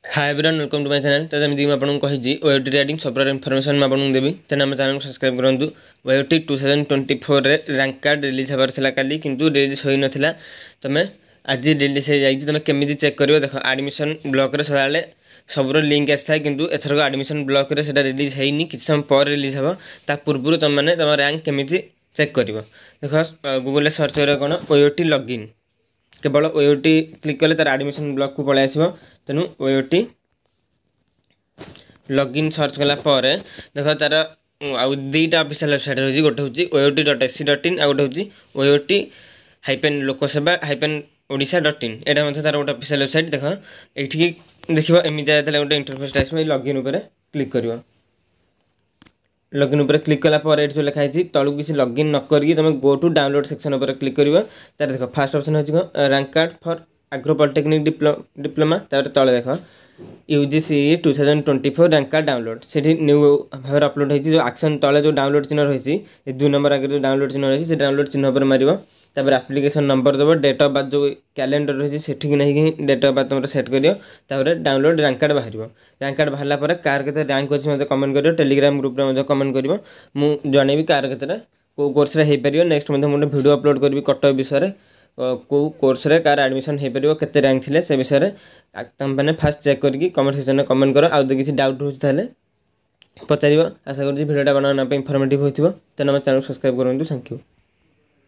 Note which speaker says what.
Speaker 1: Hi everyone, welcome to my channel. तो जमी मुझे आपको कही ओटी रेटिंग सफ्टवेयर इनफॉरमेशन मैं आपको देवी, तेना आम चैनल को सब्सक्राइब करूँ। ओटी 2024 रे रैंक कार्ड रिलीज हबार था काली, किंतु रिलीज हो नाला। तुम आज रिलीज हो जाए, तुम केमी चेक कर देख एडमिशन ब्लॉक सदा सब लिंक आसी था, किंतु एथरक एडमिशन ब्लॉक रे सेटा रिलीज होनी, किसी समय पर रिलीज हम ता पूर्व तुम मैंने तुम रैंक केमी चेक कर देख गूगल सर्च कर कौन ओटी लॉगिन केवल ओटी क्लिक कले तार एडमिशन ब्लॉक को पलि आसो। तेणु ओटी लॉगिन सर्च कलापर देख तार आउ दुईटा ऑफिशियल वेबसाइट रही, गोटे हूँ oot.ac.in आ गोटे हूँ oot-लोकसेवा-ओडिशा.in। यहाँ तार गोटे ऑफिशियल वेबसाइट देख ये देख एमती गोटे इंटरफेस आसो। लॉगिन उपर क्लिक कर लॉगिन उपर क्लिक कलापर ये जो लिखाई तलू किसी लॉगिन न करके तुम गो टू डाउनलोड सेक्शन उपर क्लिक कर तार देख फास्ट ऑप्शन हो rank card for agro polytechnic diploma तार तले देख यूजीसी 2024 रैंक कार्ड डाउनलोड से न्यू भाव अपलोड होती जो एक्शन तले जो डाउनलोड चिन्ह रही 2 नंबर आगे जो डाउनलोड चिन्ह रही डाउनलोड चिन्ह पर मार तापर एप्लिकेशन नंबर दब डेट ऑफ बर्थ जो कैलेंडर रही है नहीं डेट ऑफ बर्थ तुम सेट कर डाउनलोड रैंक कार्ड बाहर। रैंक कार्ड बाहर कार के रैंक अच्छे मतलब कमेंट कर टेलीग्राम ग्रुप में कमेंट कर जनइबी कार के कोर्स हो पार। नेक्स्ट गोटे वीडियो अपलोड करी कटअप विषय कौ कोर्स रे कार एडमिशन हो पार के रैंक थे से विषय तुम मैंने फास्ट चेक करके कमेंट सेक्शन में कमेंट कर। आउ किसी डाउट हो पचार। आशा करूँ भिडियोटा बनाना इनफर्मेटिव हो। तेना चैनल सब्सक्राइब करूँ। Thank you.